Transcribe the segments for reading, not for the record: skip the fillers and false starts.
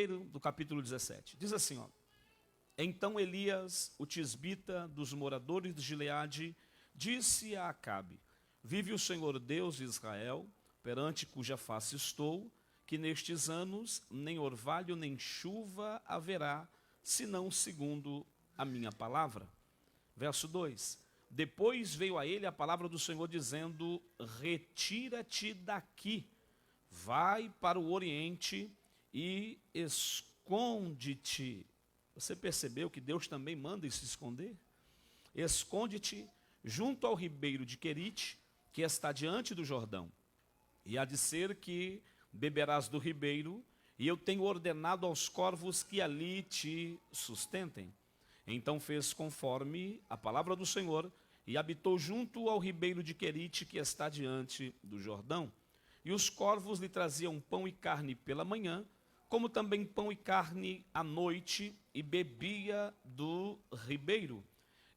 do capítulo 17. Diz assim, ó. Então Elias, o tisbita dos moradores de Gileade, disse a Acabe: vive o Senhor Deus de Israel, perante cuja face estou, que nestes anos nem orvalho nem chuva haverá, senão segundo a minha palavra. Verso 2. Depois veio a ele a palavra do Senhor dizendo: retira-te daqui, vai para o oriente e esconde-te. Você percebeu que Deus também manda se esconder? Esconde-te junto ao ribeiro de Querite, que está diante do Jordão. E há de ser que beberás do ribeiro, e eu tenho ordenado aos corvos que ali te sustentem. Então fez conforme a palavra do Senhor, e habitou junto ao ribeiro de Querite, que está diante do Jordão. E os corvos lhe traziam pão e carne pela manhã, como também pão e carne à noite, e bebia do ribeiro.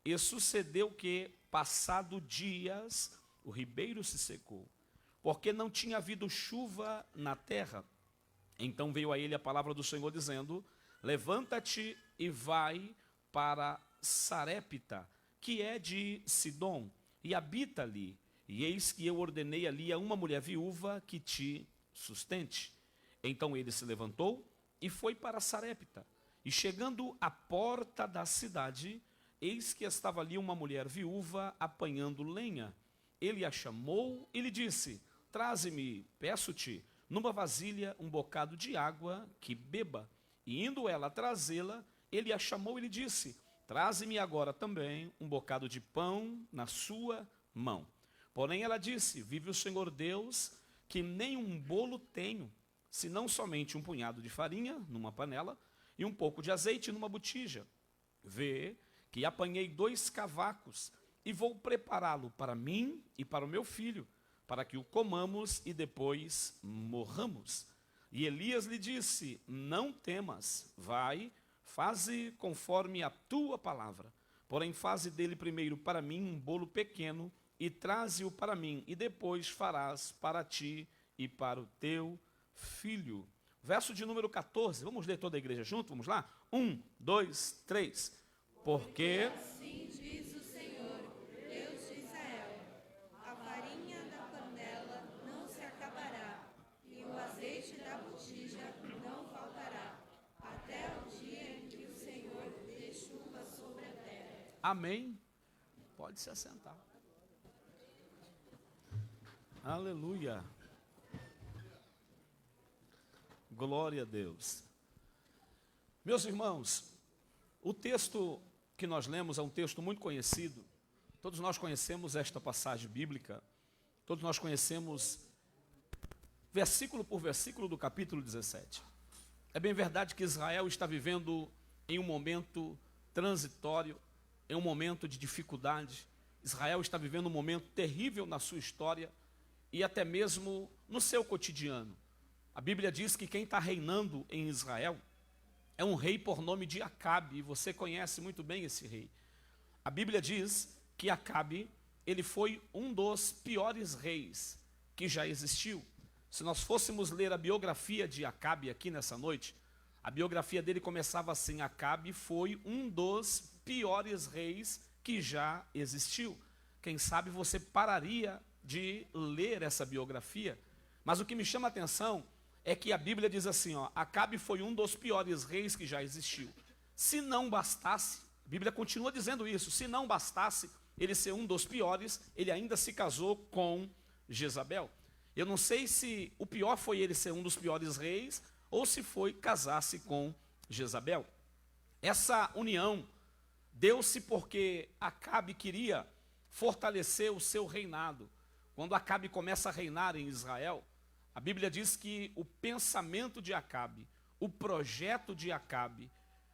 E sucedeu que, passado dias, o ribeiro se secou, porque não tinha havido chuva na terra. Então veio a ele a palavra do Senhor dizendo: levanta-te e vai para Sarepta, que é de Sidom, e habita ali. E eis que eu ordenei ali a uma mulher viúva que te sustente. Então ele se levantou e foi para Sarepta. E chegando à porta da cidade, eis que estava ali uma mulher viúva apanhando lenha. Ele a chamou e lhe disse: traze-me, peço-te, numa vasilha um bocado de água que beba. E indo ela trazê-la, ele a chamou e lhe disse: traze-me agora também um bocado de pão na sua mão. Porém ela disse: vive o Senhor Deus, que nem um bolo tenho, senão somente um punhado de farinha numa panela e um pouco de azeite numa botija. Vê que apanhei 2 cavacos e vou prepará-lo para mim e para o meu filho, para que o comamos e depois morramos. E Elias lhe disse: não temas, vai, faze conforme a tua palavra. Porém faze dele primeiro para mim um bolo pequeno e traze-o para mim, e depois farás para ti e para o teu filho. Verso de número 14, vamos ler toda a igreja junto, vamos lá? 1, 2, 3. Porque assim diz o Senhor, Deus de Israel: a farinha da panela não se acabará, e o azeite da botija não faltará, até o dia em que o Senhor dê chuva sobre a terra. amém. Pode se assentar. Aleluia. Glória a Deus. Meus irmãos, o texto que nós lemos é um texto muito conhecido. Todos nós conhecemos esta passagem bíblica. Todos nós conhecemos versículo por versículo do capítulo 17. É bem verdade que Israel está vivendo em um momento transitório, em um momento de dificuldade. Israel está vivendo um momento terrível na sua história e até mesmo no seu cotidiano. A Bíblia diz que quem está reinando em Israel é um rei por nome de Acabe, e você conhece muito bem esse rei. A Bíblia diz que Acabe, ele foi um dos piores reis que já existiu. Se nós fôssemos ler a biografia de Acabe aqui nessa noite, a biografia dele começava assim: Acabe foi um dos piores reis que já existiu. Quem sabe você pararia de ler essa biografia, mas o que me chama a atenção é que a Bíblia diz assim, ó: Acabe foi um dos piores reis que já existiu. Se não bastasse, a Bíblia continua dizendo isso, se não bastasse ele ser um dos piores, ele ainda se casou com Jezabel. Eu não sei se o pior foi ele ser um dos piores reis, ou se foi casar-se com Jezabel. Essa união deu-se porque Acabe queria fortalecer o seu reinado. Quando Acabe começa a reinar em Israel, a Bíblia diz que o pensamento de Acabe, o projeto de Acabe,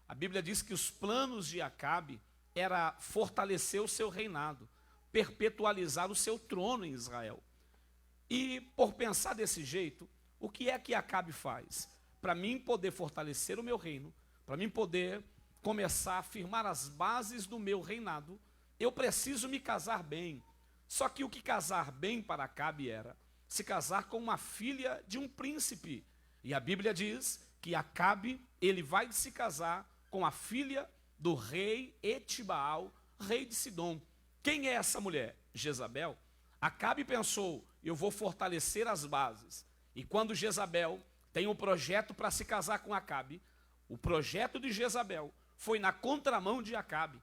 a Bíblia diz que os planos de Acabe era fortalecer o seu reinado, perpetualizar o seu trono em Israel. E por pensar desse jeito, o que é que Acabe faz? Para mim poder fortalecer o meu reino, para mim poder começar a firmar as bases do meu reinado, eu preciso me casar bem. Só que o que casar bem para Acabe era se casar com uma filha de um príncipe. E a Bíblia diz que Acabe, ele vai se casar com a filha do rei Etibaal, rei de Sidom. Quem é essa mulher? Jezabel. Acabe pensou, eu vou fortalecer as bases. E quando Jezabel tem um projeto para se casar com Acabe, o projeto de Jezabel foi na contramão de Acabe.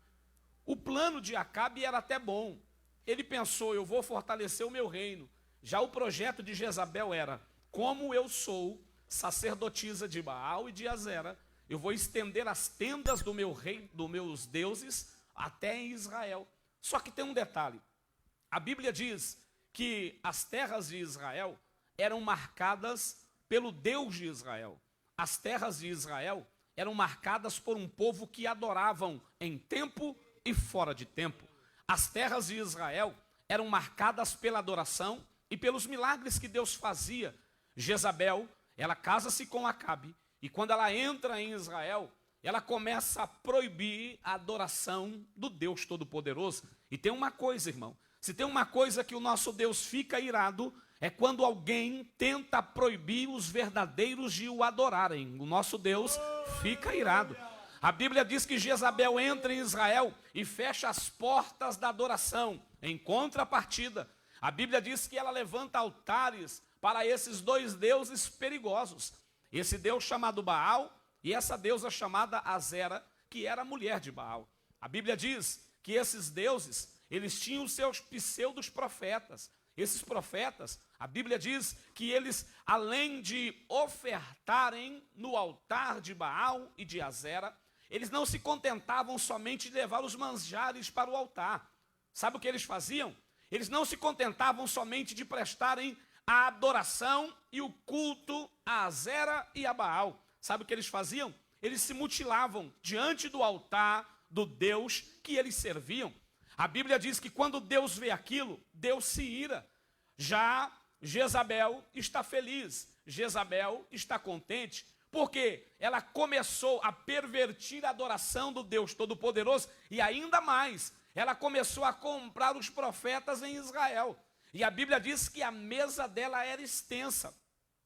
O plano de Acabe era até bom. Ele pensou, eu vou fortalecer o meu reino. Já o projeto de Jezabel era, como eu sou sacerdotisa de Baal e de Azera, eu vou estender as tendas do meu rei, dos meus deuses, até em Israel. Só que tem um detalhe. A Bíblia diz que as terras de Israel eram marcadas pelo Deus de Israel. As terras de Israel eram marcadas por um povo que adoravam em tempo e fora de tempo. As terras de Israel eram marcadas pela adoração e pelos milagres que Deus fazia. Jezabel, ela casa-se com Acabe, e quando ela entra em Israel, ela começa a proibir a adoração do Deus Todo-Poderoso. E tem uma coisa, irmão, se tem uma coisa que o nosso Deus fica irado, é quando alguém tenta proibir os verdadeiros de o adorarem. O nosso Deus fica irado. A Bíblia diz que Jezabel entra em Israel e fecha as portas da adoração. Em contrapartida, a Bíblia diz que ela levanta altares para esses dois deuses perigosos. Esse Deus chamado Baal e essa deusa chamada Azera, que era a mulher de Baal. A Bíblia diz que esses deuses, eles tinham seus pseudos profetas. Esses profetas, a Bíblia diz que eles, além de ofertarem no altar de Baal e de Azera, eles não se contentavam somente de levar os manjares para o altar. Sabe o que eles faziam? Eles não se contentavam somente de prestarem a adoração e o culto a Azera e a Baal. Sabe o que eles faziam? Eles se mutilavam diante do altar do Deus que eles serviam. A Bíblia diz que quando Deus vê aquilo, Deus se ira. Já Jezabel está feliz, Jezabel está contente, porque ela começou a pervertir a adoração do Deus Todo-Poderoso e ainda mais, ela começou a comprar os profetas em Israel. E a Bíblia diz que a mesa dela era extensa.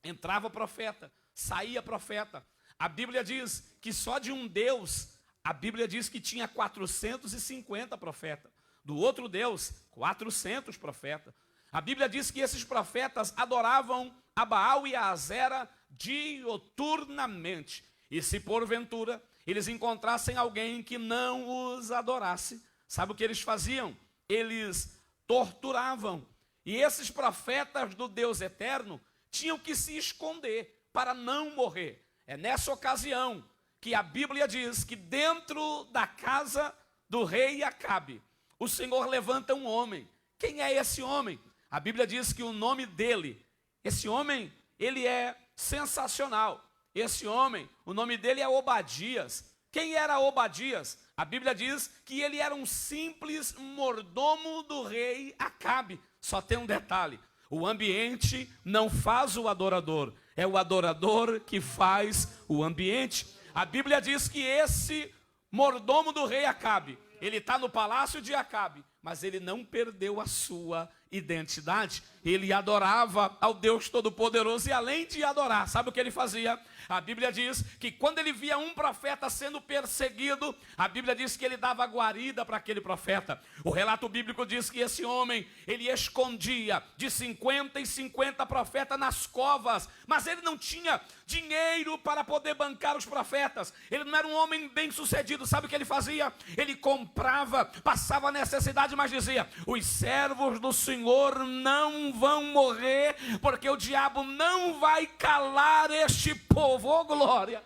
Entrava profeta, saía profeta. A Bíblia diz que só de um Deus, a Bíblia diz que tinha 450 profetas. Do outro Deus, 400 profetas. A Bíblia diz que esses profetas adoravam a Baal e a Azera dioturnamente. E se porventura eles encontrassem alguém que não os adorasse, sabe o que eles faziam? Eles torturavam. E esses profetas do Deus eterno tinham que se esconder para não morrer. É nessa ocasião que a Bíblia diz que dentro da casa do rei Acabe, o Senhor levanta um homem. Quem é esse homem? A Bíblia diz que o nome dele, esse homem, ele é sensacional. Esse homem, o nome dele é Obadias. Quem era Obadias? A Bíblia diz que ele era um simples mordomo do rei Acabe. Só tem um detalhe, o ambiente não faz o adorador, é o adorador que faz o ambiente. A Bíblia diz que esse mordomo do rei Acabe, ele está no palácio de Acabe, mas ele não perdeu a sua identidade. Ele adorava ao Deus Todo-Poderoso e além de adorar, sabe o que ele fazia? A Bíblia diz que quando ele via um profeta sendo perseguido, a Bíblia diz que ele dava guarida para aquele profeta. O relato bíblico diz que esse homem, ele escondia de 50 em 50 profetas nas covas, mas ele não tinha dinheiro para poder bancar os profetas. Ele não era um homem bem sucedido, sabe o que ele fazia? Ele comprava, passava necessidade, mas dizia, os servos do Senhor não vão morrer, porque o diabo não vai calar este povo. Oh, glória!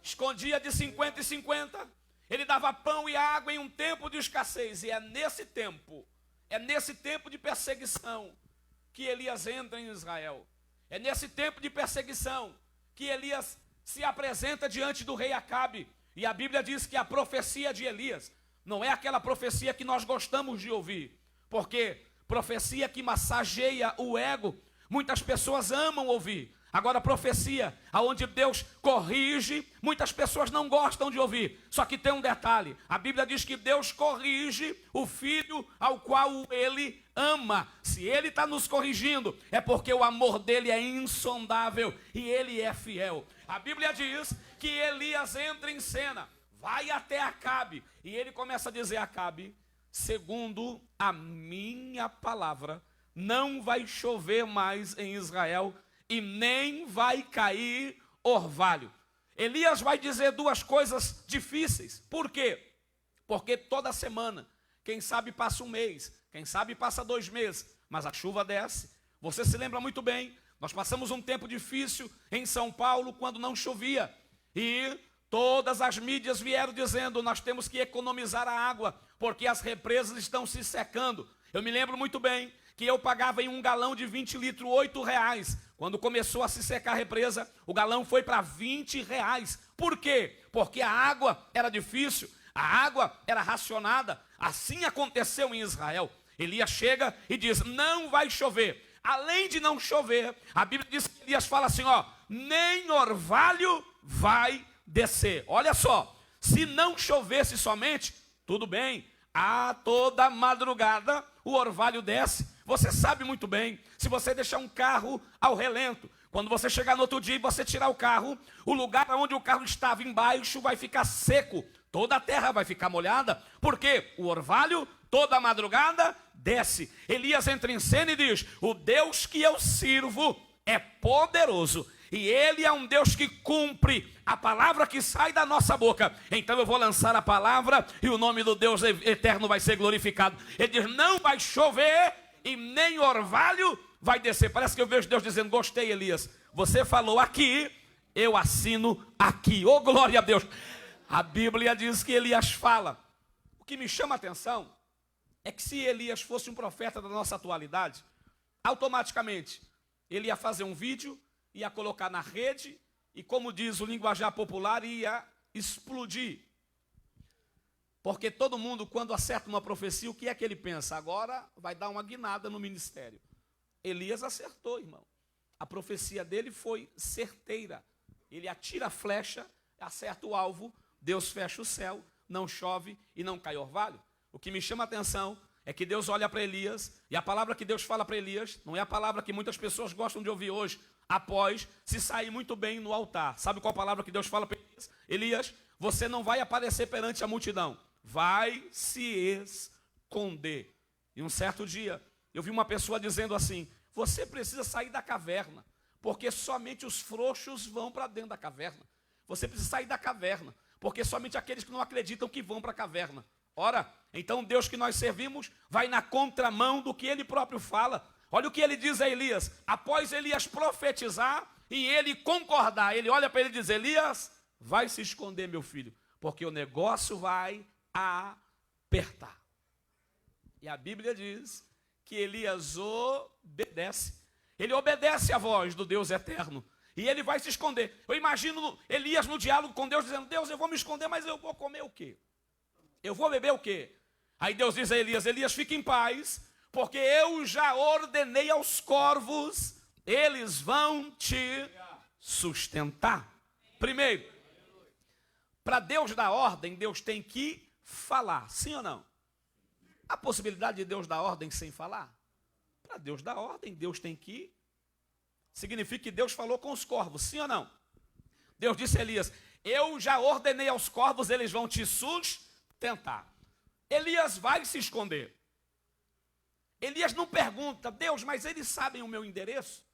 Escondia de 50 em 50. Ele dava pão e água em um tempo de escassez. E é nesse tempo de perseguição que Elias entra em Israel. É nesse tempo de perseguição que Elias se apresenta diante do rei Acabe. E a Bíblia diz que a profecia de Elias não é aquela profecia que nós gostamos de ouvir. Porque profecia que massageia o ego, muitas pessoas amam ouvir. Agora, profecia, aonde Deus corrige, muitas pessoas não gostam de ouvir. Só que tem um detalhe, a Bíblia diz que Deus corrige o filho ao qual ele ama. Se ele está nos corrigindo, é porque o amor dele é insondável e ele é fiel. A Bíblia diz que Elias entra em cena, vai até Acabe, e ele começa a dizer a Acabe: segundo a minha palavra, não vai chover mais em Israel e nem vai cair orvalho. Elias vai dizer duas coisas difíceis. Por quê? Porque toda semana, quem sabe passa um mês, quem sabe passa 2 meses, mas a chuva desce. Você se lembra muito bem, nós passamos um tempo difícil em São Paulo quando não chovia. E todas as mídias vieram dizendo: nós temos que economizar a água, porque as represas estão se secando. Eu me lembro muito bem que eu pagava em um galão de 20 litros R$8. Quando começou a se secar a represa, o galão foi para R$20. Por quê? Porque a água era difícil, a água era racionada. Assim aconteceu em Israel. Elias chega e diz: não vai chover. Além de não chover, a Bíblia diz que Elias fala assim, ó: nem orvalho vai descer. Olha só, se não chovesse somente, tudo bem, a toda madrugada o orvalho desce. Você sabe muito bem, se você deixar um carro ao relento, quando você chegar no outro dia e você tirar o carro, o lugar onde o carro estava embaixo vai ficar seco, toda a terra vai ficar molhada, porque o orvalho toda a madrugada desce. Elias entra em cena e diz: o Deus que eu sirvo é poderoso, e ele é um Deus que cumpre a palavra que sai da nossa boca. Então eu vou lançar a palavra e o nome do Deus eterno vai ser glorificado. Ele diz: não vai chover e nem orvalho vai descer. Parece que eu vejo Deus dizendo: gostei, Elias, você falou aqui, eu assino aqui. Oh, glória a Deus. A Bíblia diz que Elias fala. O que me chama a atenção é que se Elias fosse um profeta da nossa atualidade, automaticamente ele ia fazer um vídeo, ia colocar na rede e, como diz o linguajar popular, ia explodir. Porque todo mundo, quando acerta uma profecia, o que é que ele pensa? Agora vai dar uma guinada no ministério. Elias acertou, irmão. A profecia dele foi certeira. Ele atira a flecha, acerta o alvo, Deus fecha o céu, não chove e não cai orvalho. O que me chama a atenção é que Deus olha para Elias, e a palavra que Deus fala para Elias não é a palavra que muitas pessoas gostam de ouvir hoje, após se sair muito bem no altar. Sabe qual a palavra que Deus fala para Elias? Elias, você não vai aparecer perante a multidão, vai se esconder. E um certo dia, eu vi uma pessoa dizendo assim: você precisa sair da caverna, porque somente os frouxos vão para dentro da caverna. Você precisa sair da caverna, porque somente aqueles que não acreditam que vão para a caverna. Ora, então o Deus que nós servimos vai na contramão do que ele próprio fala. Olha o que ele diz a Elias, após Elias profetizar e ele concordar, ele olha para ele e diz: Elias, vai se esconder, meu filho, porque o negócio vai apertar. E a Bíblia diz que Elias obedece. Ele obedece à voz do Deus eterno. E ele vai se esconder. Eu imagino Elias no diálogo com Deus dizendo: Deus, eu vou me esconder, mas eu vou comer o quê? Eu vou beber o quê? Aí Deus diz a Elias: Elias, fique em paz, porque eu já ordenei aos corvos, eles vão te sustentar. Primeiro, para Deus dar ordem, Deus tem que falar, sim ou não? Há possibilidade de Deus dar ordem sem falar? Para Deus dar ordem, Deus tem que. Significa que Deus falou com os corvos, sim ou não? Deus disse a Elias: eu já ordenei aos corvos, eles vão te sustentar. Elias vai se esconder. Elias não pergunta: Deus, mas eles sabem o meu endereço?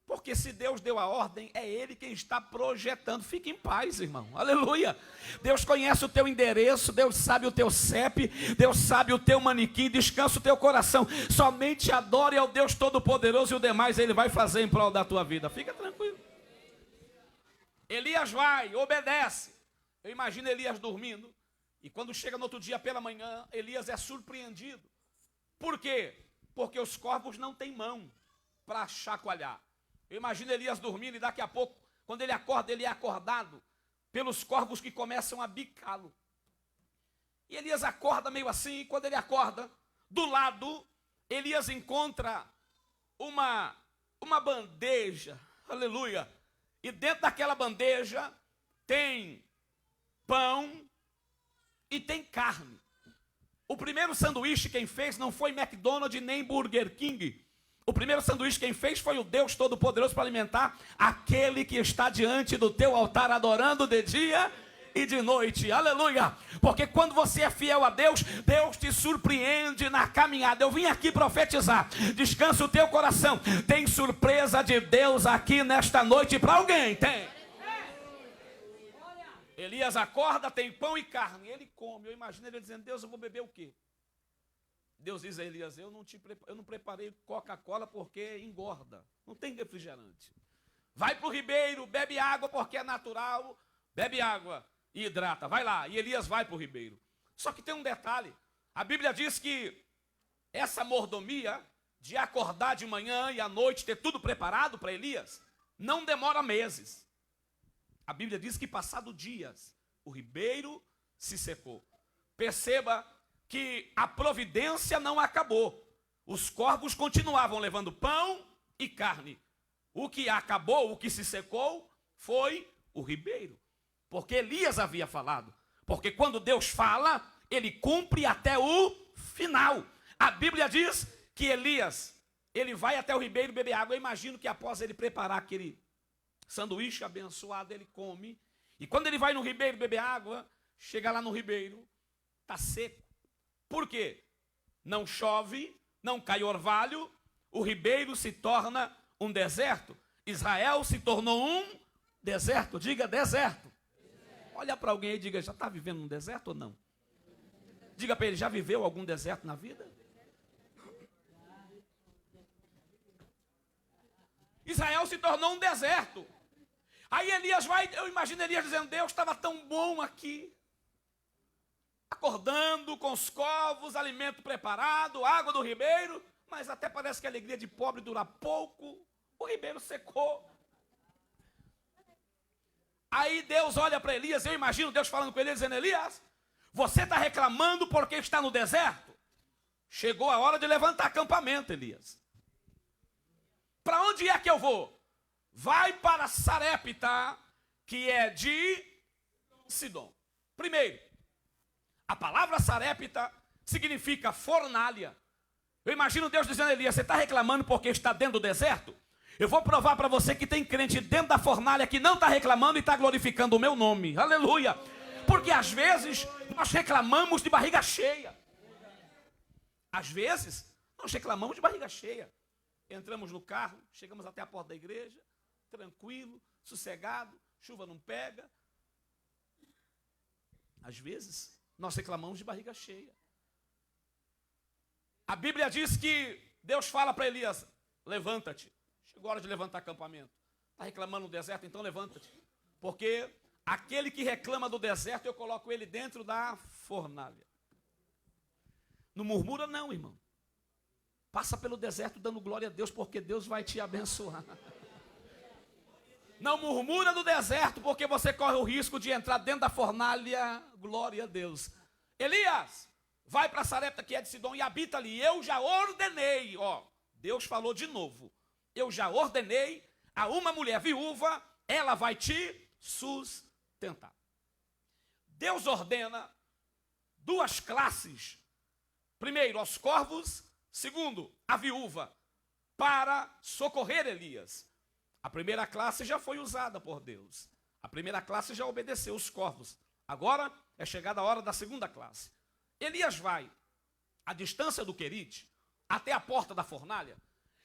Porque se Deus deu a ordem, é Ele quem está projetando. Fique em paz, irmão, aleluia. Deus conhece o teu endereço, Deus sabe o teu CEP, Deus sabe o teu manequim, descansa o teu coração. Somente adore ao Deus Todo-Poderoso e o demais Ele vai fazer em prol da tua vida. Fica tranquilo. Elias vai, obedece. Eu imagino Elias dormindo, e quando chega no outro dia pela manhã, Elias é surpreendido. Por quê? Porque os corvos não têm mão para chacoalhar. Eu imagino Elias dormindo e daqui a pouco, quando ele acorda, ele é acordado pelos corvos que começam a bicá-lo. E Elias acorda meio assim, e quando ele acorda, do lado, Elias encontra uma bandeja. Aleluia. E dentro daquela bandeja tem pão e tem carne. O primeiro sanduíche quem fez não foi McDonald's nem Burger King. O primeiro sanduíche quem fez foi o Deus Todo-Poderoso para alimentar aquele que está diante do teu altar adorando de dia e de noite. Aleluia. Porque quando você é fiel a Deus, Deus te surpreende na caminhada. Eu vim aqui profetizar. Descansa o teu coração. Tem surpresa de Deus aqui nesta noite para alguém? Tem. Elias acorda, tem pão e carne, ele come. Eu imagino ele dizendo: Deus, eu vou beber o quê? Deus diz a Elias: eu não preparei Coca-Cola porque engorda, não tem refrigerante. Vai para o ribeiro, bebe água porque é natural, bebe água e hidrata, vai lá. E Elias vai para o ribeiro. Só que tem um detalhe, a Bíblia diz que essa mordomia de acordar de manhã e à noite, ter tudo preparado para Elias, não demora meses. A Bíblia diz que passado dias, o ribeiro se secou. Perceba que a providência não acabou. Os corvos continuavam levando pão e carne. O que acabou, o que se secou, foi o ribeiro. Porque Elias havia falado. Porque quando Deus fala, ele cumpre até o final. A Bíblia diz que Elias, ele vai até o ribeiro beber água. Eu imagino que após ele preparar aquele sanduíche abençoado, ele come. E quando ele vai no ribeiro beber água, chega lá no ribeiro, está seco. Por quê? Não chove, não cai orvalho, o ribeiro se torna um deserto. Israel se tornou um deserto. Diga deserto. Olha para alguém e diga: já está vivendo um deserto ou não? Diga para ele: já viveu algum deserto na vida? Israel se tornou um deserto. Aí Elias vai, eu imagino Elias dizendo: Deus, estava tão bom aqui. Acordando com os corvos, alimento preparado, água do ribeiro, mas até parece que a alegria de pobre dura pouco, o ribeiro secou. Aí Deus olha para Elias, eu imagino Deus falando com Elias, dizendo: Elias, você está reclamando porque está no deserto? Chegou a hora de levantar acampamento, Elias. Para onde é que eu vou? Vai para Sarepta, que é de Sidom. Primeiro, a palavra Sarepta significa fornalha. Eu imagino Deus dizendo a Elias: você está reclamando porque está dentro do deserto? Eu vou provar para você que tem crente dentro da fornalha que não está reclamando e está glorificando o meu nome. Aleluia. Porque às vezes nós reclamamos de barriga cheia. Às vezes nós reclamamos de barriga cheia. Entramos no carro, chegamos até a porta da igreja, tranquilo, sossegado, chuva não pega. Às vezes nós reclamamos de barriga cheia. A Bíblia diz que Deus fala para Elias: levanta-te. Chegou a hora de levantar acampamento. Está reclamando no deserto? Então levanta-te. Porque aquele que reclama do deserto, eu coloco ele dentro da fornalha. Não murmura não, irmão. Passa pelo deserto dando glória a Deus, porque Deus vai te abençoar. Não murmura no deserto, porque você corre o risco de entrar dentro da fornalha. Glória a Deus. Elias, vai para Sarepta, que é de Sidom, e habita ali. Eu já ordenei, ó, Deus falou de novo. Eu já ordenei a uma mulher viúva, ela vai te sustentar. Deus ordena duas classes. Primeiro, aos corvos. Segundo, a viúva, para socorrer Elias. A primeira classe já foi usada por Deus. A primeira classe já obedeceu os corvos. Agora é chegada a hora da segunda classe. Elias vai à distância do Querite até a porta da fornalha.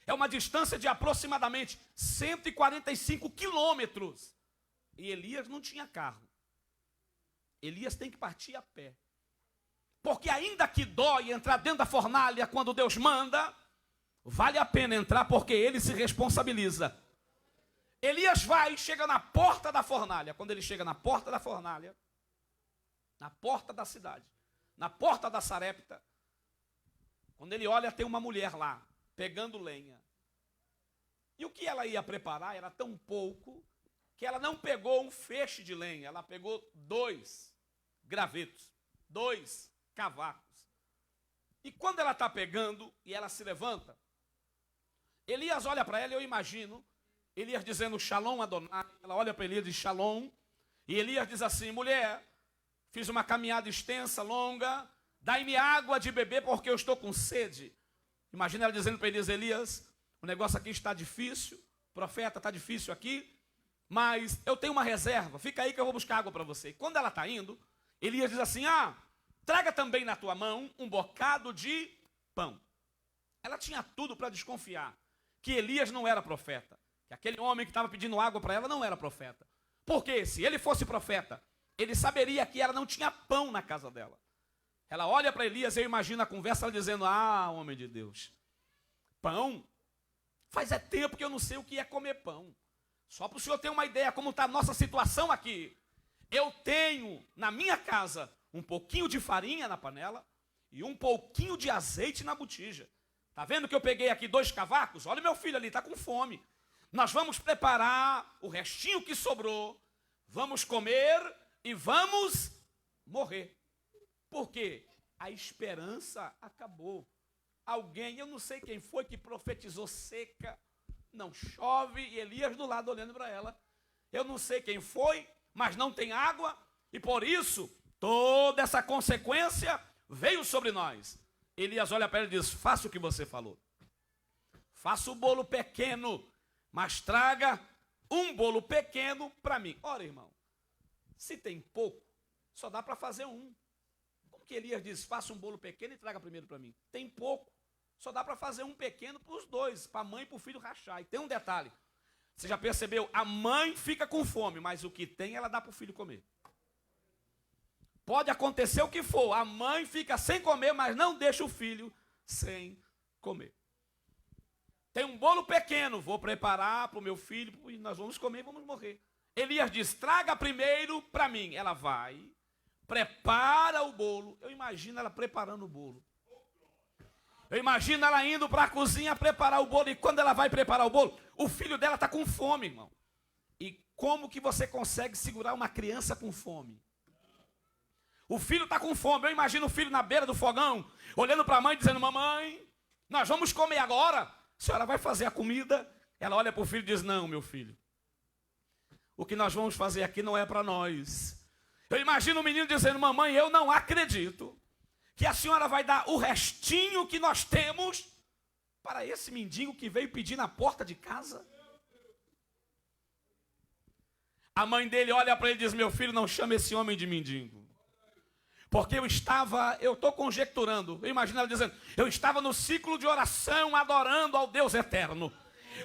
É uma distância de aproximadamente 145 quilômetros. E Elias não tinha carro. Elias tem que partir a pé. Porque ainda que dói entrar dentro da fornalha quando Deus manda, vale a pena entrar porque ele se responsabiliza. Elias vai e chega na porta da fornalha. Quando ele chega na porta da fornalha, na porta da cidade, na porta da Sarepta, quando ele olha, tem uma mulher lá, pegando lenha. E o que ela ia preparar era tão pouco que ela não pegou um feixe de lenha, ela pegou 2 gravetos, 2 cavacos. E quando ela está pegando e ela se levanta, Elias olha para ela e eu imagino Elias dizendo Shalom Adonai, ela olha para Elias e diz Shalom, e Elias diz assim, mulher, fiz uma caminhada extensa, longa, dai-me água de beber porque eu estou com sede. Imagina ela dizendo para Elias, Elias, o negócio aqui está difícil, profeta, está difícil aqui, mas eu tenho uma reserva, fica aí que eu vou buscar água para você. E quando ela está indo, Elias diz assim, traga também na tua mão um bocado de pão. Ela tinha tudo para desconfiar que Elias não era profeta, que aquele homem que estava pedindo água para ela não era profeta. Porque se ele fosse profeta, ele saberia que ela não tinha pão na casa dela. Ela olha para Elias, eu imagino a conversa, ela dizendo, homem de Deus, pão? Faz tempo que eu não sei o que é comer pão. Só para o senhor ter uma ideia como está a nossa situação aqui. Eu tenho na minha casa um pouquinho de farinha na panela e um pouquinho de azeite na botija. Está vendo que eu peguei aqui 2 cavacos? Olha o meu filho ali, está com fome. Nós vamos preparar o restinho que sobrou, vamos comer e vamos morrer. Por quê? A esperança acabou. Alguém, eu não sei quem foi, que profetizou seca, não chove, e Elias do lado olhando para ela. Eu não sei quem foi, mas não tem água, e por isso, toda essa consequência veio sobre nós. Elias olha para ele e diz, faça o que você falou. Faça o bolo pequeno, mas traga um bolo pequeno para mim. Ora, irmão, se tem pouco, só dá para fazer um. Como que Elias diz, faça um bolo pequeno e traga primeiro para mim? Tem pouco, só dá para fazer um pequeno para os dois, para a mãe e para o filho rachar. E tem um detalhe, você já percebeu? A mãe fica com fome, mas o que tem ela dá para o filho comer. Pode acontecer o que for, a mãe fica sem comer, mas não deixa o filho sem comer. Tem um bolo pequeno, vou preparar para o meu filho, e nós vamos comer e vamos morrer. Elias diz, traga primeiro para mim. Ela vai, prepara o bolo. Eu imagino ela preparando o bolo. Eu imagino ela indo para a cozinha preparar o bolo. E quando ela vai preparar o bolo, o filho dela está com fome, irmão. E como que você consegue segurar uma criança com fome? O filho está com fome. Eu imagino o filho na beira do fogão, olhando para a mãe, dizendo, mamãe, nós vamos comer agora. A senhora vai fazer a comida? Ela olha para o filho e diz, não, meu filho. O que nós vamos fazer aqui não é para nós. Eu imagino o menino dizendo, mamãe, eu não acredito que a senhora vai dar o restinho que nós temos para esse mendigo que veio pedir na porta de casa. A mãe dele olha para ele e diz, meu filho, não chame esse homem de mendigo. Porque eu estou conjecturando, eu imagino ela dizendo, eu estava no ciclo de oração adorando ao Deus eterno.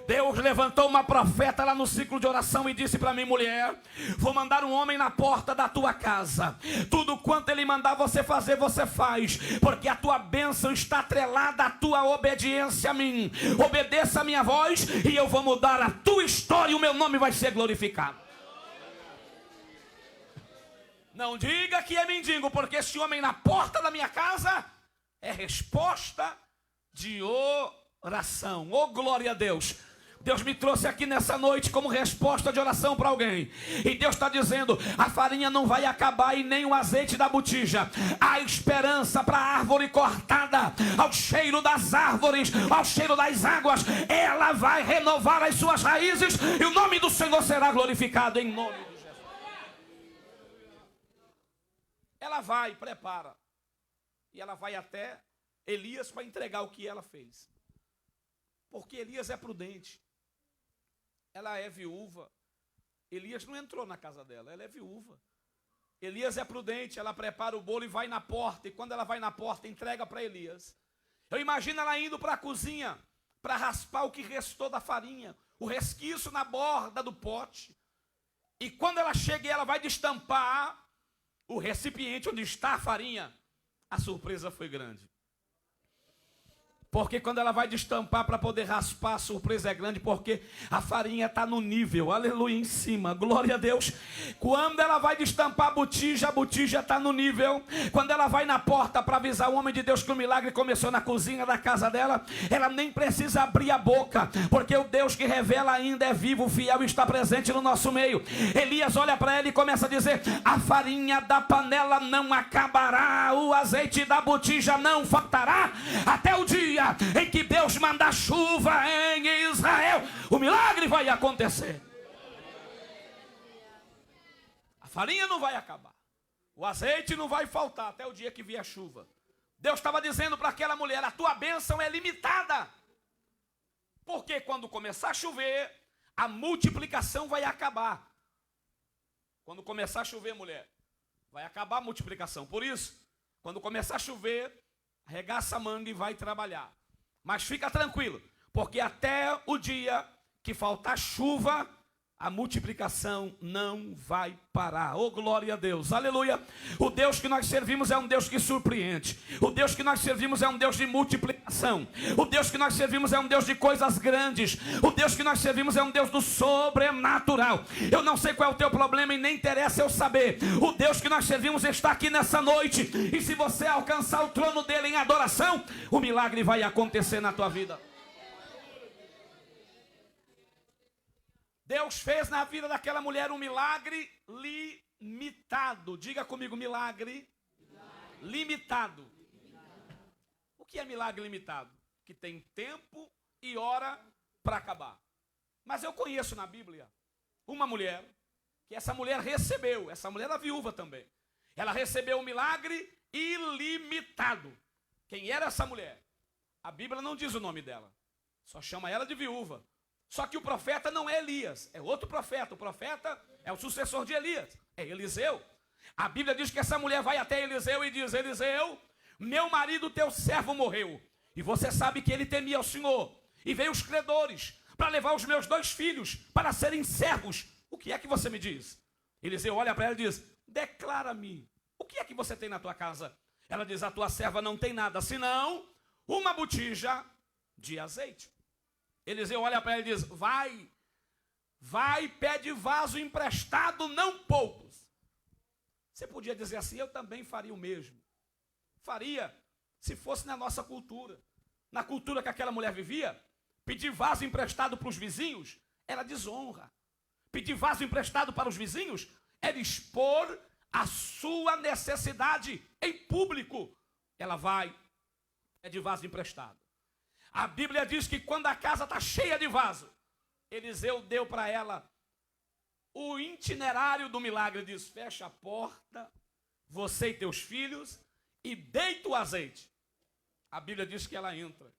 Deus levantou uma profeta lá no ciclo de oração e disse para mim, mulher, vou mandar um homem na porta da tua casa. Tudo quanto ele mandar você fazer, você faz, porque a tua bênção está atrelada à tua obediência a mim. Obedeça a minha voz e eu vou mudar a tua história e o meu nome vai ser glorificado. Não diga que é mendigo, porque esse homem na porta da minha casa é resposta de oração. Oh, glória a Deus. Deus me trouxe aqui nessa noite como resposta de oração para alguém. E Deus está dizendo, a farinha não vai acabar e nem o azeite da botija. Há esperança para a árvore cortada. Ao cheiro das árvores, ao cheiro das águas, ela vai renovar as suas raízes e o nome do Senhor será glorificado em nome de Jesus. Ela vai, prepara. E ela vai até Elias para entregar o que ela fez. Porque Elias é prudente. Ela é viúva. Elias não entrou na casa dela, ela é viúva. Elias é prudente, ela prepara o bolo e vai na porta. E quando ela vai na porta, entrega para Elias. Eu imagino ela indo para a cozinha para raspar o que restou da farinha, o resquício na borda do pote. E quando ela chega e ela vai destampar o recipiente onde está a farinha, a surpresa foi grande. Porque quando ela vai destampar para poder raspar, a surpresa é grande, porque a farinha está no nível, aleluia, em cima, glória a Deus. Quando ela vai destampar a botija está no nível. Quando ela vai na porta para avisar o homem de Deus que o milagre começou na cozinha da casa dela, ela nem precisa abrir a boca, porque o Deus que revela ainda é vivo, fiel e está presente no nosso meio. Elias olha para ela e começa a dizer, a farinha da panela não acabará, o azeite da botija não faltará, até o dia dia em que Deus mandar chuva em Israel, o milagre vai acontecer. A farinha não vai acabar, o azeite não vai faltar até o dia que vier a chuva. Deus estava dizendo para aquela mulher: a tua bênção é limitada, porque quando começar a chover, a multiplicação vai acabar. Quando começar a chover, mulher, vai acabar a multiplicação. Por isso, quando começar a chover, arregaça a manga e vai trabalhar. Mas fica tranquilo, porque até o dia que faltar chuva, a multiplicação não vai parar. Oh, glória a Deus, aleluia. O Deus que nós servimos é um Deus que surpreende. O Deus que nós servimos é um Deus de multiplicação. O Deus que nós servimos é um Deus de coisas grandes. O Deus que nós servimos é um Deus do sobrenatural. Eu não sei qual é o teu problema e nem interessa eu saber. O Deus que nós servimos está aqui nessa noite. E se você alcançar o trono dele em adoração, o milagre vai acontecer na tua vida. Deus fez na vida daquela mulher um milagre limitado. Diga comigo, milagre limitado. O que é milagre limitado? Que tem tempo e hora para acabar. Mas eu conheço na Bíblia uma mulher, que essa mulher recebeu, essa mulher era viúva também. Ela recebeu um milagre ilimitado. Quem era essa mulher? A Bíblia não diz o nome dela, só chama ela de viúva. Só que o profeta não é Elias, é outro profeta. O profeta é o sucessor de Elias, é Eliseu. A Bíblia diz que essa mulher vai até Eliseu e diz: Eliseu, meu marido, teu servo, morreu. E você sabe que ele temia o Senhor. E veio os credores para levar os meus 2 filhos para serem servos. O que é que você me diz? Eliseu olha para ela e diz: declara-me, o que é que você tem na tua casa? Ela diz: a tua serva não tem nada, senão uma botija de azeite. Eliseu olha para ele e diz: vai, pede vaso emprestado, não poucos. Você podia dizer assim: eu também faria o mesmo. Faria, se fosse na nossa cultura. Na cultura que aquela mulher vivia, pedir vaso emprestado para os vizinhos era desonra. Pedir vaso emprestado para os vizinhos era expor a sua necessidade em público. Ela vai, pede vaso emprestado. A Bíblia diz que quando a casa está cheia de vaso, Eliseu deu para ela o itinerário do milagre. Diz: fecha a porta, você e teus filhos, e deita o azeite. A Bíblia diz que ela entra.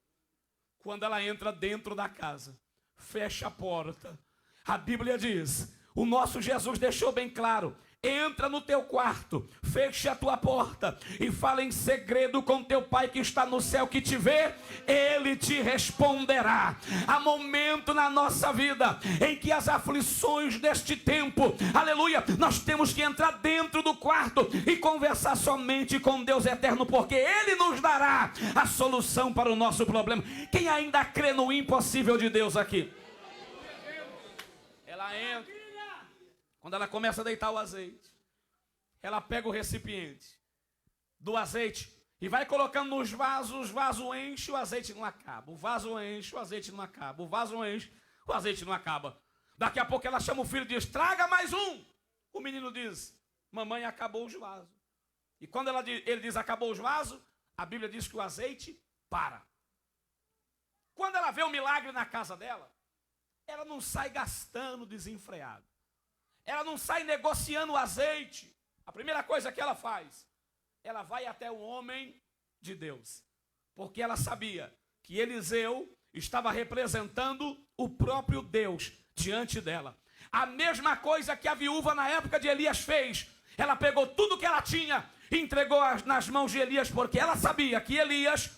Quando ela entra dentro da casa, fecha a porta. A Bíblia diz, o nosso Jesus deixou bem claro: entra no teu quarto, feche a tua porta e fala em segredo com teu pai que está no céu, que te vê, ele te responderá. Há momento na nossa vida em que as aflições deste tempo, aleluia, nós temos que entrar dentro do quarto e conversar somente com Deus eterno, porque ele nos dará a solução para o nosso problema. Quem ainda crê no impossível de Deus aqui? Ela entra. Quando ela começa a deitar o azeite, ela pega o recipiente do azeite e vai colocando nos vasos. O vaso enche, o azeite não acaba. O vaso enche, o azeite não acaba. O vaso enche, o azeite não acaba. Daqui a pouco ela chama o filho e diz: traga mais um. O menino diz: mamãe, acabou os vasos. E quando ele diz acabou os vasos, a Bíblia diz que o azeite para. Quando ela vê o milagre na casa dela, ela não sai gastando desenfreado. Ela não sai negociando o azeite. A primeira coisa que ela faz, ela vai até o homem de Deus. Porque ela sabia que Eliseu estava representando o próprio Deus diante dela. A mesma coisa que a viúva na época de Elias fez. Ela pegou tudo que ela tinha e entregou nas mãos de Elias, porque ela sabia que Elias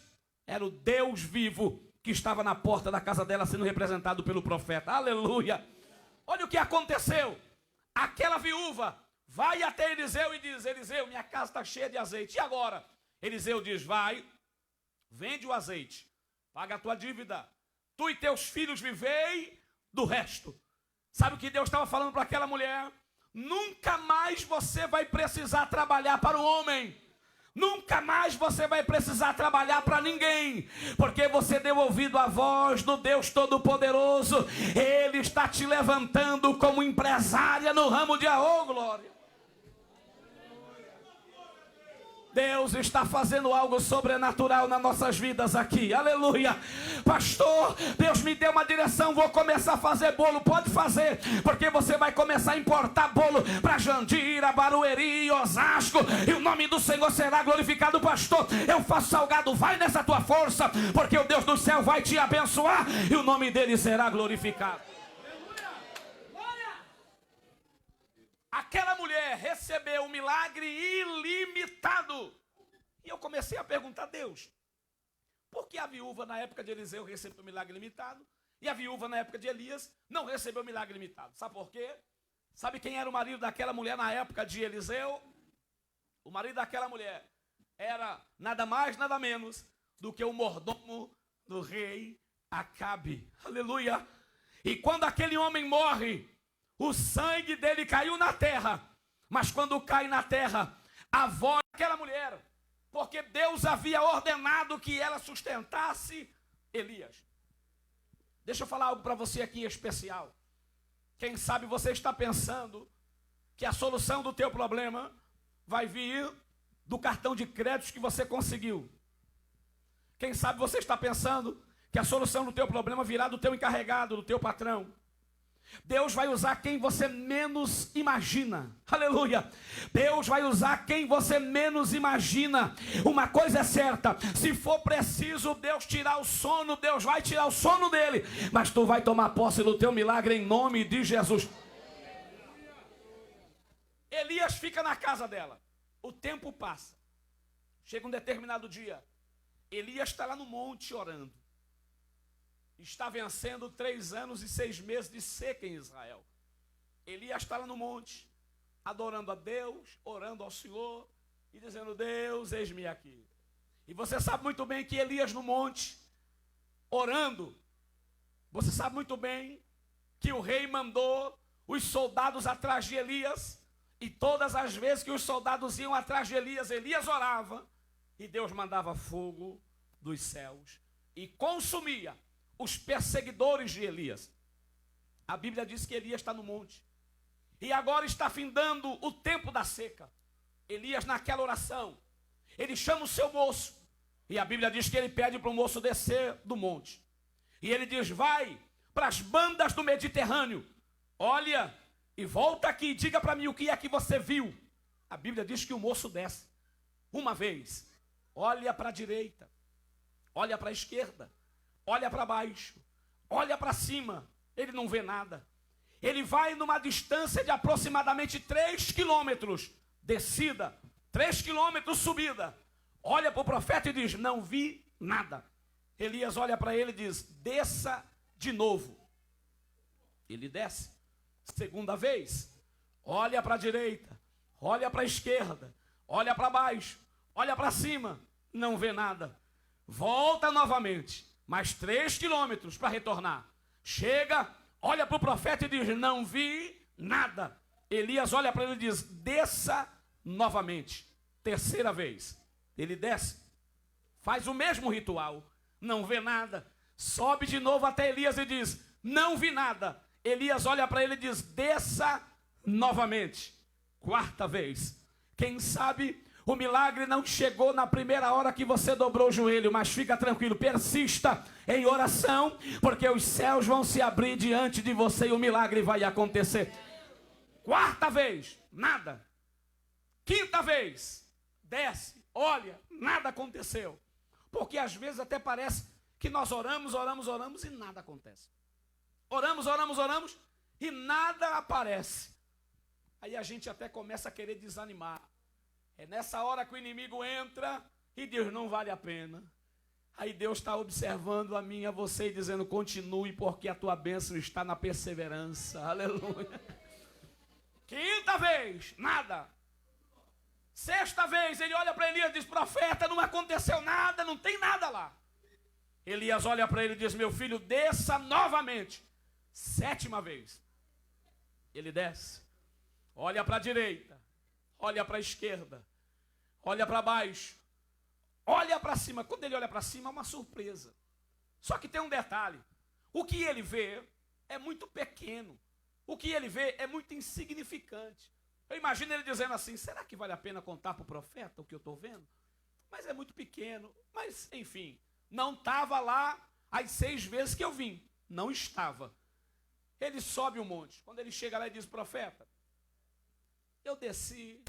era o Deus vivo que estava na porta da casa dela sendo representado pelo profeta. Aleluia! Olha o que aconteceu. Aquela viúva vai até Eliseu e diz: Eliseu, minha casa está cheia de azeite. E agora? Eliseu diz: vai, vende o azeite, paga a tua dívida. Tu e teus filhos vivei do resto. Sabe o que Deus estava falando para aquela mulher? Nunca mais você vai precisar trabalhar para o homem. Nunca mais você vai precisar trabalhar para ninguém, porque você deu ouvido à voz do Deus Todo-Poderoso. Ele está te levantando como empresária no ramo de glória. Deus está fazendo algo sobrenatural nas nossas vidas aqui, aleluia. Pastor, Deus me deu uma direção, vou começar a fazer bolo. Pode fazer, porque você vai começar a importar bolo para Jandira, Barueri, Osasco, e o nome do Senhor será glorificado. Pastor, eu faço salgado, vai nessa tua força, porque o Deus do céu vai te abençoar e o nome dele será glorificado. Aquela mulher recebeu um milagre ilimitado. E eu comecei a perguntar a Deus, por que a viúva na época de Eliseu recebeu um milagre limitado e a viúva na época de Elias não recebeu um milagre limitado? Sabe por quê? Sabe quem era o marido daquela mulher na época de Eliseu? O marido daquela mulher era nada mais, nada menos do que o mordomo do rei Acabe. Aleluia! E quando aquele homem morre, o sangue dele caiu na terra, mas quando cai na terra, a voz daquela mulher, porque Deus havia ordenado que ela sustentasse Elias. Deixa eu falar algo para você aqui em especial. Quem sabe você está pensando que a solução do teu problema vai vir do cartão de créditos que você conseguiu. Quem sabe você está pensando que a solução do teu problema virá do teu encarregado, do teu patrão. Deus vai usar quem você menos imagina. Aleluia. Deus vai usar quem você menos imagina. Uma coisa é certa, se for preciso Deus tirar o sono, Deus vai tirar o sono dele, mas tu vai tomar posse do teu milagre em nome de Jesus. Elias fica na casa dela. O tempo passa. Chega um determinado dia, Elias está lá no monte orando. Está vencendo 3 anos e 6 meses de seca em Israel. Elias está lá no monte, adorando a Deus, orando ao Senhor e dizendo: Deus, eis-me aqui. E você sabe muito bem que Elias no monte, orando, você sabe muito bem que o rei mandou os soldados atrás de Elias, e todas as vezes que os soldados iam atrás de Elias, Elias orava, e Deus mandava fogo dos céus e consumia os perseguidores de Elias. A Bíblia diz que Elias está no monte. E agora está findando o tempo da seca. Elias naquela oração, ele chama o seu moço. E a Bíblia diz que ele pede para o moço descer do monte. E ele diz: vai para as bandas do Mediterrâneo. Olha e volta aqui e diga para mim o que é que você viu. A Bíblia diz que o moço desce. Uma vez, olha para a direita, olha para a esquerda, olha para baixo, olha para cima, ele não vê nada. Ele vai numa distância de aproximadamente 3 quilômetros, descida, 3 quilômetros subida. Olha para o profeta e diz: não vi nada. Elias olha para ele e diz: desça de novo. Ele desce. Segunda vez, olha para a direita, olha para a esquerda, olha para baixo, olha para cima, não vê nada. Volta novamente. Mais 3 quilômetros para retornar. Chega, olha para o profeta e diz: não vi nada. Elias olha para ele e diz: desça novamente. Terceira vez, ele desce, faz o mesmo ritual, não vê nada. Sobe de novo até Elias e diz: não vi nada. Elias olha para ele e diz: desça novamente. Quarta vez. Quem sabe o milagre não chegou na primeira hora que você dobrou o joelho, mas fica tranquilo, persista em oração, porque os céus vão se abrir diante de você e o milagre vai acontecer. Quarta vez, nada. Quinta vez, desce, olha, nada aconteceu. Porque às vezes até parece que nós oramos e nada acontece. Oramos e nada aparece. Aí a gente até começa a querer desanimar. É nessa hora que o inimigo entra e diz: não vale a pena. Aí Deus está observando a mim e a você e dizendo: continue, porque a tua bênção está na perseverança. Aleluia. Quinta vez, nada. Sexta vez, ele olha para Elias e diz: profeta, não aconteceu nada, não tem nada lá. Elias olha para ele e diz: meu filho, desça novamente. Sétima vez, ele desce, olha para a direita, olha para a esquerda, olha para baixo, olha para cima. Quando ele olha para cima, é uma surpresa. Só que tem um detalhe: o que ele vê é muito pequeno, o que ele vê é muito insignificante. Eu imagino ele dizendo assim, será que vale a pena contar para o profeta o que eu estou vendo? Mas é muito pequeno, mas enfim, não estava lá as 6 vezes que eu vim, não estava. Ele sobe o monte, quando ele chega lá e diz, profeta, eu desci,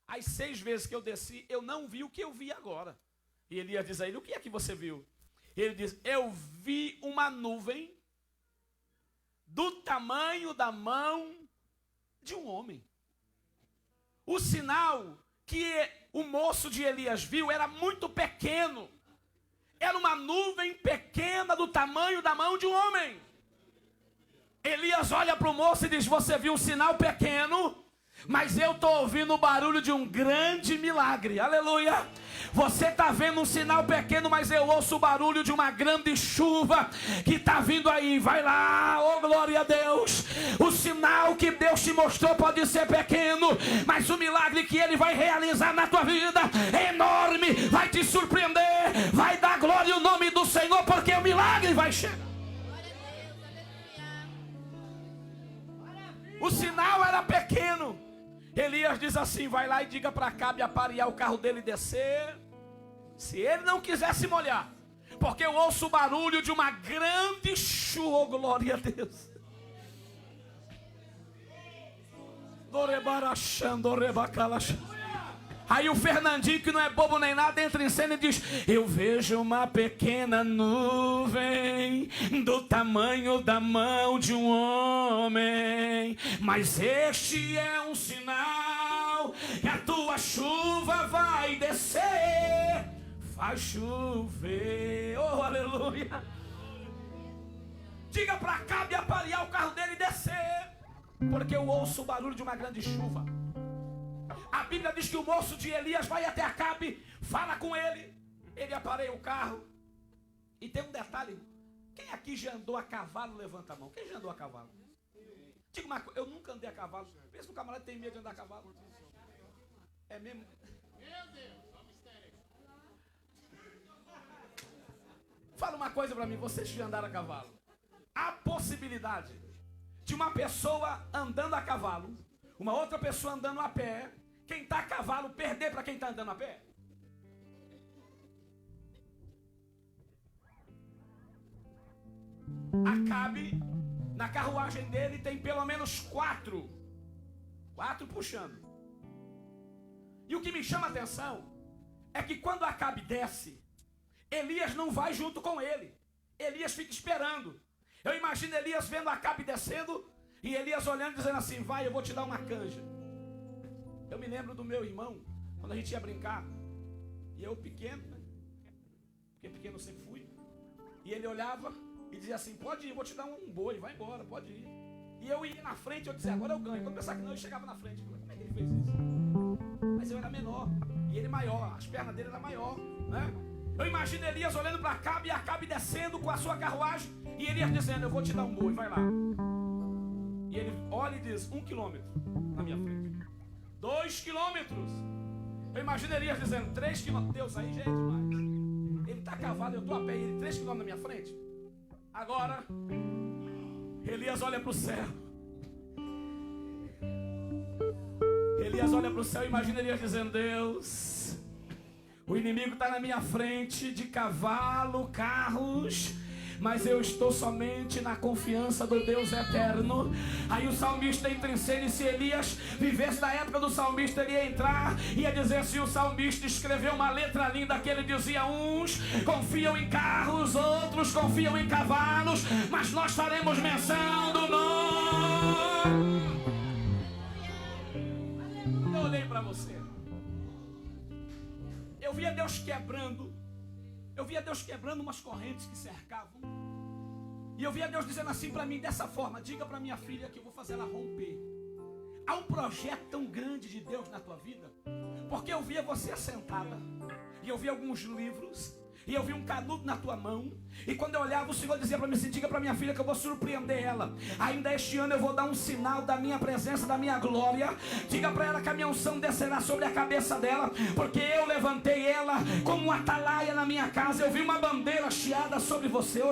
as 6 vezes que eu desci, eu não vi o que eu vi agora. E Elias diz a ele, o que é que você viu? Ele diz, eu vi uma nuvem do tamanho da mão de um homem. O sinal que o moço de Elias viu era muito pequeno. Era uma nuvem pequena do tamanho da mão de um homem. Elias olha para o moço e diz, você viu um sinal pequeno, mas eu estou ouvindo o barulho de um grande milagre. Aleluia. Você está vendo um sinal pequeno, mas eu ouço o barulho de uma grande chuva que está vindo aí. Vai lá, oh glória a Deus. O sinal que Deus te mostrou pode ser pequeno, mas o milagre que Ele vai realizar na tua vida é enorme. Vai te surpreender, vai dar glória ao nome do Senhor, porque o milagre vai chegar. O sinal era pequeno. Elias diz assim, vai lá e diga para Acabe aparear o carro dele e descer. Se ele não quiser se molhar, porque eu ouço o barulho de uma grande chuva, oh, glória a Deus. Aí o Fernandinho, que não é bobo nem nada, entra em cena e diz, eu vejo uma pequena nuvem do tamanho da mão de um homem, mas este é um sinal que a tua chuva vai descer, faz chover, oh aleluia. Diga para Acabe aparear o carro dele e descer, porque eu ouço o barulho de uma grande chuva. A Bíblia diz que o moço de Elias vai até Acabe, fala com ele, ele apareia o carro. E tem um detalhe, quem aqui já andou a cavalo, levanta a mão. Quem já andou a cavalo? Diga uma coisa, eu nunca andei a cavalo. Pensa que o camarada tem medo de andar a cavalo. É mesmo? Fala uma coisa para mim, vocês que já andaram a cavalo. A possibilidade de uma pessoa andando a cavalo, uma outra pessoa andando a pé, quem está a cavalo perder para quem está andando a pé? Acabe, na carruagem dele tem pelo menos 4 puxando. E o que me chama a atenção é que quando Acabe desce, Elias não vai junto com ele. Elias fica esperando. Eu imagino Elias vendo Acabe descendo e Elias olhando e dizendo assim, vai, eu vou te dar uma canja. Eu me lembro do meu irmão, quando a gente ia brincar, e eu pequeno, né? Porque pequeno eu sempre fui, e ele olhava e dizia assim, pode ir, eu vou te dar um boi, vai embora, pode ir. E eu ia na frente, eu dizia, agora eu ganho. Quando eu pensava que não, eu chegava na frente. Eu falei, como é que ele fez isso? Mas eu era menor, e ele maior, as pernas dele eram maior, né? Eu imagino Elias olhando para Acabe, e Acabe descendo com a sua carruagem, e Elias dizendo, eu vou te dar um boi, vai lá. E ele olha e diz, 1 quilômetro na minha frente. 2 quilômetros. Eu imagino Elias dizendo, 3 quilômetros. Deus, aí já é demais. Ele está a cavalo, eu estou a pé, ele 3 quilômetros na minha frente. Agora, Elias olha para o céu. Elias olha para o céu e imagina Elias dizendo, Deus, o inimigo está na minha frente de cavalo, carros, mas eu estou somente na confiança do Deus eterno. Aí o salmista entra em cena, e se Elias vivesse na época do salmista, ele ia entrar, ia dizer assim, o salmista escreveu uma letra linda que ele dizia, uns confiam em carros, outros confiam em cavalos, mas nós faremos menção do nome. Eu olhei para você, eu via Deus quebrando. Eu via Deus quebrando umas correntes que cercavam. E eu via Deus dizendo assim para mim, dessa forma, diga para minha filha que eu vou fazer ela romper. Há um projeto tão grande de Deus na tua vida, porque eu via você assentada, e eu via alguns livros, E eu vi um canudo na tua mão. E quando eu olhava, o Senhor dizia para mim assim: diga para minha filha que eu vou surpreender ela. Ainda este ano eu vou dar um sinal da minha presença, da minha glória. Diga para ela que a minha unção descerá sobre a cabeça dela, porque eu levantei ela como uma atalaia na minha casa. Eu vi uma bandeira chiada sobre você.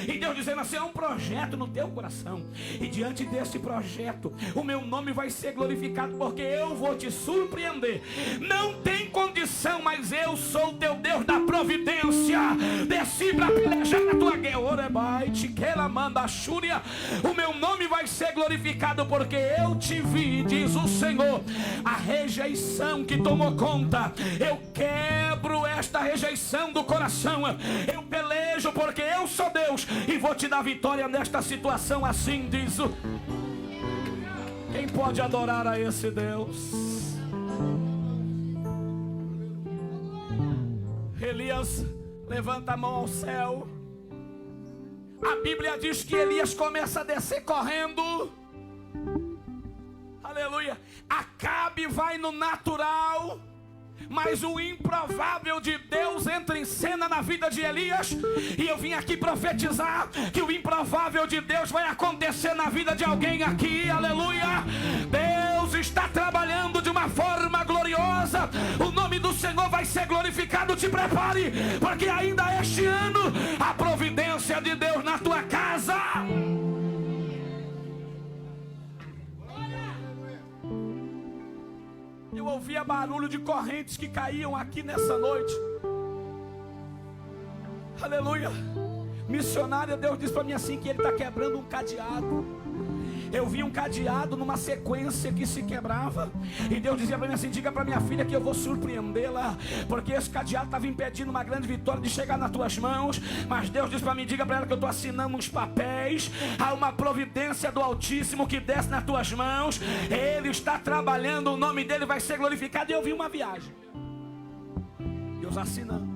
E Deus dizendo assim: é um projeto no teu coração. E diante desse projeto, o meu nome vai ser glorificado, porque eu vou te surpreender. Não tem condição, mas eu sou o teu Deus da providência. Desci para pelejar na tua guerra. O meu nome vai ser glorificado, porque eu te vi, diz o Senhor. A rejeição que tomou conta, eu quebro esta rejeição do coração. Eu pelejo porque eu sou Deus e vou te dar vitória nesta situação. Assim diz o... Quem pode adorar a esse Deus? Elias levanta a mão ao céu. A Bíblia diz que Elias começa a descer correndo. Aleluia. Acabe vai no natural, mas o improvável de Deus entra em cena na vida de Elias. E eu vim aqui profetizar que o improvável de Deus vai acontecer na vida de alguém aqui. Aleluia. Deus está trabalhando de uma forma gloriosa. O nome do Senhor vai ser glorificado. Te prepare, porque ainda este ano a providência de Deus na tua casa. Eu ouvia barulho de correntes que caíam aqui nessa noite. Aleluia. Missionária, Deus disse para mim assim que Ele está quebrando um cadeado. Eu vi um cadeado numa sequência que se quebrava. E Deus dizia para mim assim: diga para minha filha que eu vou surpreendê-la, porque esse cadeado estava impedindo uma grande vitória de chegar nas tuas mãos. Mas Deus disse para mim: diga para ela que eu estou assinando uns papéis. Há uma providência do Altíssimo que desce nas tuas mãos. Ele está trabalhando, o nome dele vai ser glorificado. E eu vi uma viagem, Deus assinando.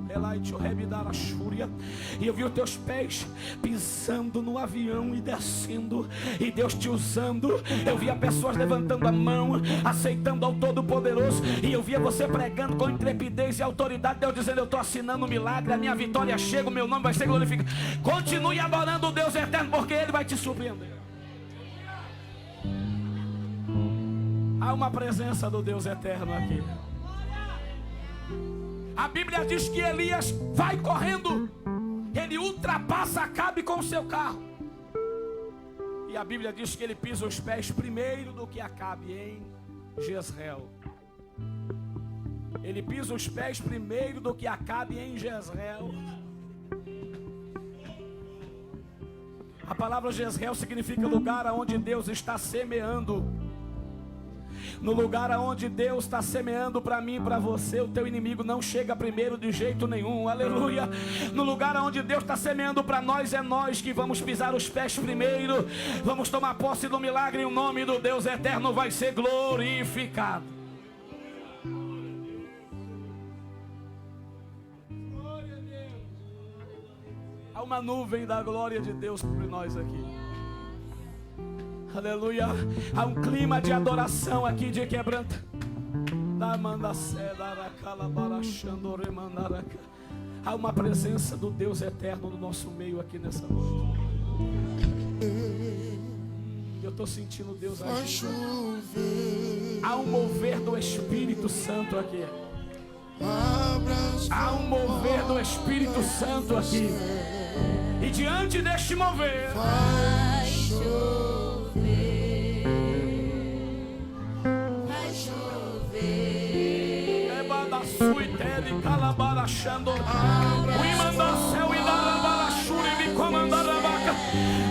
E eu vi os teus pés pisando no avião e descendo, e Deus te usando. Eu via pessoas levantando a mão, aceitando ao Todo-Poderoso. E eu via você pregando com intrepidez e autoridade. Deus dizendo: eu estou assinando um milagre, a minha vitória chega, o meu nome vai ser glorificado. Continue adorando o Deus eterno, porque Ele vai te surpreender. Há uma presença do Deus eterno aqui. A Bíblia diz que Elias vai correndo. Ele ultrapassa Acabe com o seu carro. E a Bíblia diz que ele pisa os pés primeiro do que Acabe em Jezreel. Ele pisa os pés primeiro do que Acabe em Jezreel. A palavra Jezreel significa lugar onde Deus está semeando. No lugar onde Deus está semeando para mim e para você, o teu inimigo não chega primeiro de jeito nenhum. Aleluia. No lugar onde Deus está semeando para nós, é nós que vamos pisar os pés primeiro. Vamos tomar posse do milagre, e o nome do Deus eterno vai ser glorificado. Há uma nuvem da glória de Deus sobre nós aqui. Aleluia. Há um clima de adoração aqui, de quebranta. Há uma presença do Deus eterno no nosso meio aqui nessa noite. Eu estou sentindo Deus aqui. Há um mover do Espírito Santo aqui. Há um mover do Espírito Santo aqui. E diante deste mover, vai chover.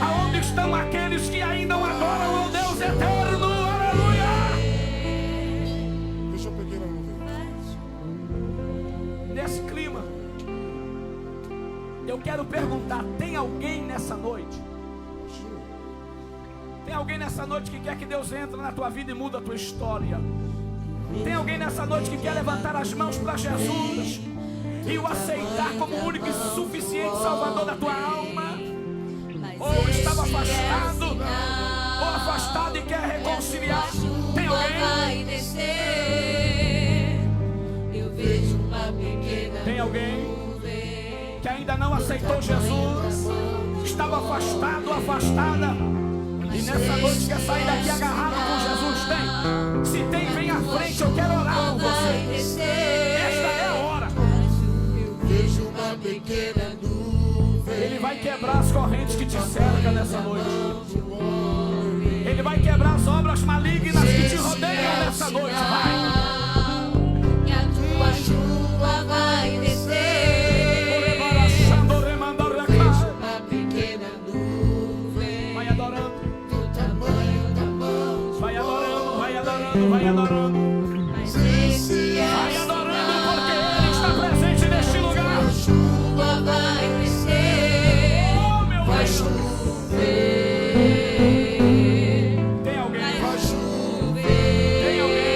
Aonde estão aqueles que ainda adoram ao Deus eterno? Aleluia! Deixa eu pegar nesse clima, eu quero perguntar: tem alguém nessa noite? Tem alguém nessa noite que quer que Deus entre na tua vida e muda a tua história? Tem alguém nessa noite que quer levantar as mãos para Jesus e o aceitar como o único e suficiente Salvador da tua alma? Ou estava afastado, ou afastado e quer reconciliar? Tem alguém? Eu vejo ainda não aceitou Jesus, estava afastado, afastada, e nessa noite quer sair daqui agarrado com Jesus, tem? Se tem, vem à frente, eu quero orar por você. Esta é a hora. Ele vai quebrar as correntes que te cercam nessa noite. Ele vai quebrar as obras malignas que te rodeiam nessa noite. Vai. E a tua chuva vai descer. Uma pequena nuvem. Vai adorando. Do tamanho da mão de Vai adorando, vai adorando, vai adorando. Mas esse é Vai adorando porque Ele está presente neste lugar. a chuva vai descer. Oh, meu Vai Deus. chover. Tem alguém? Vai chover. Tem alguém?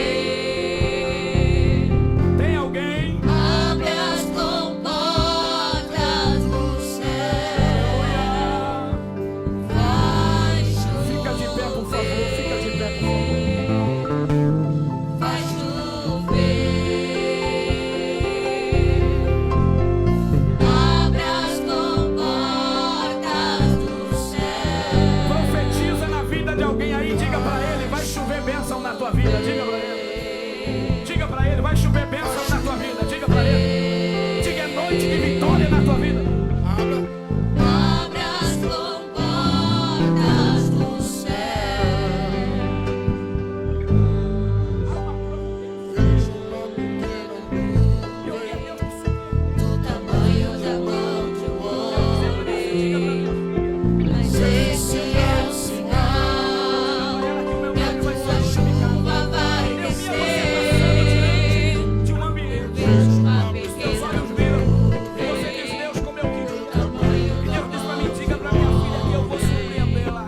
Tem alguém? Abre as comportas do céu. Vai chover. Fica de pé, por favor. Fica de pé, por favor. Vai chover. Abre as comportas do céu. Profetiza na vida de alguém aí. Diga pra ele, vai chover bênção na tua vida. Diga pra ele. Diga pra ele, vai chover bênção na tua vida. Diga pra ele. Diga, é noite de vitória na tua vida. Abre as comportas do céu. Do tamanho da mão de um homem. Mas esse é o sinal que a tua chuva vai descer. De um ambiente. Vejo uma Os teus pequena olhos viram. E você diz, Deus, como eu queria. tamanho E da Deus diz pra mão mim, diga pra minha filha que eu vou surpreendê-la.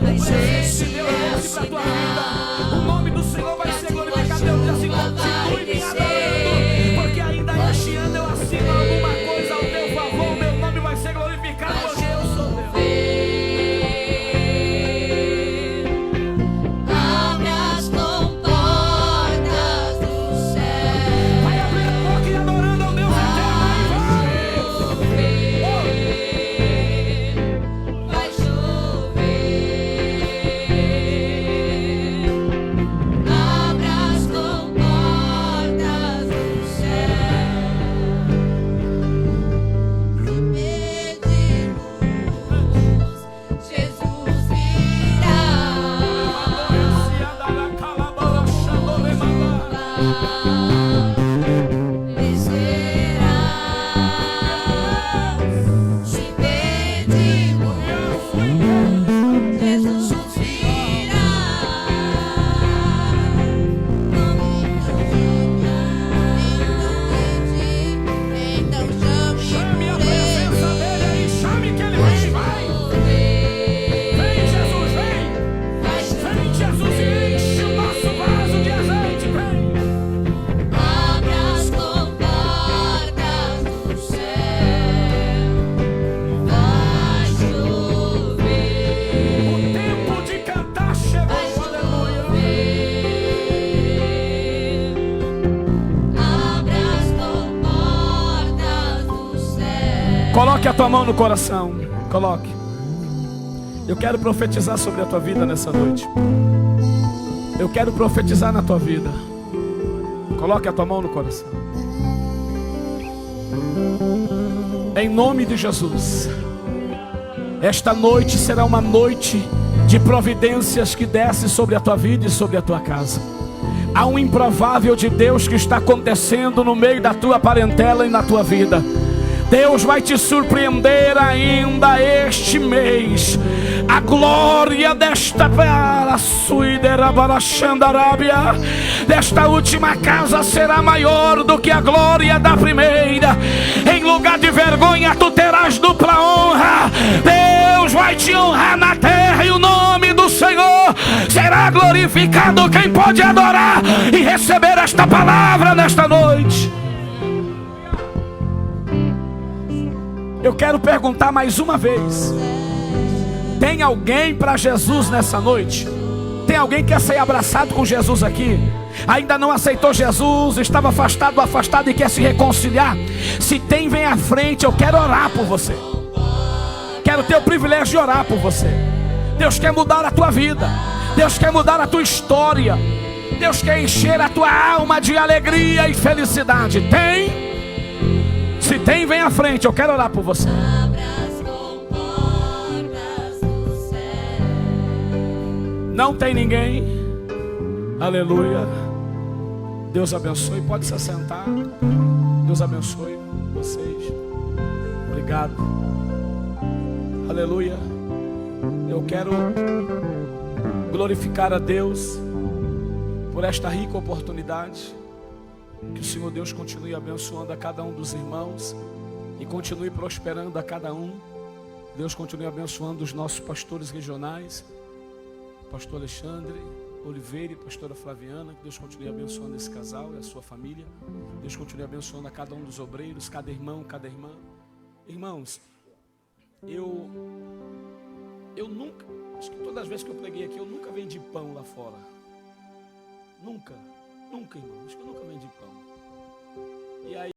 Mas Se esse Deus é o desce pra tua vida, sinal. o nome do Senhor vai ser glorificado. Deus diz assim, continue me adorando, porque ainda este ano eu assino alguma coisa ao teu favor. Meu nome vai ser glorificado, porque eu sou Deus. Abre as comportas do céu. Vai abrir a boca e adorando ao Deus eterno. Vai chover. Abre as comportas do céu. Pedimos, Jesus virá. Te pedimos, Jesus virá. Então Chame a chame presença dele aí, chame que ele vai. Vem, Jesus, vem. Vem, Jesus, e enche o nosso vaso de azeite. Vem. Abre as comportas do céu. Vai chover. O tempo de cantar chegou. Vai Aleluia. Abre as comportas do céu. Coloque a tua mão no coração. Coloque. Eu quero profetizar sobre a tua vida nessa noite. Eu quero profetizar na tua vida. Coloque a tua mão no coração. Em nome de Jesus. Esta noite será uma noite de providências que desce sobre a tua vida e sobre a tua casa. Há um improvável de Deus que está acontecendo no meio da tua parentela e na tua vida. Deus vai te surpreender ainda este mês. A glória desta última casa será maior do que a glória da primeira. Em lugar de vergonha tu terás dupla honra. Deus vai te honrar na terra e o nome do Senhor será glorificado. Quem pode adorar e receber esta palavra nesta noite? Eu quero perguntar mais uma vez: tem alguém para Jesus nessa noite? Tem tem alguém que quer ser abraçado com Jesus aqui? Ainda não aceitou Jesus, estava afastado e quer se reconciliar? Se tem, vem à frente, eu quero orar por você. Quero ter o privilégio de orar por você. Deus quer mudar a tua vida. Deus quer mudar a tua história. Deus quer encher a tua alma de alegria e felicidade. Tem? Se tem, vem à frente, eu quero orar por você. Não tem ninguém? Aleluia. Deus abençoe. Pode se assentar. Deus abençoe vocês. Obrigado. Aleluia. Eu quero glorificar a Deus por esta rica oportunidade. Que o Senhor Deus continue abençoando a cada um dos irmãos e continue prosperando a cada um. Deus continue abençoando os nossos pastores regionais, pastor Alexandre Oliveira e pastora Flaviana. Que Deus continue abençoando esse casal e a sua família. Deus continue abençoando a cada um dos obreiros, cada irmão, cada irmã. Irmãos, eu nunca, acho que todas as vezes que eu preguei aqui, eu nunca vendi pão lá fora. Nunca, irmão, acho que eu nunca vendi pão. E aí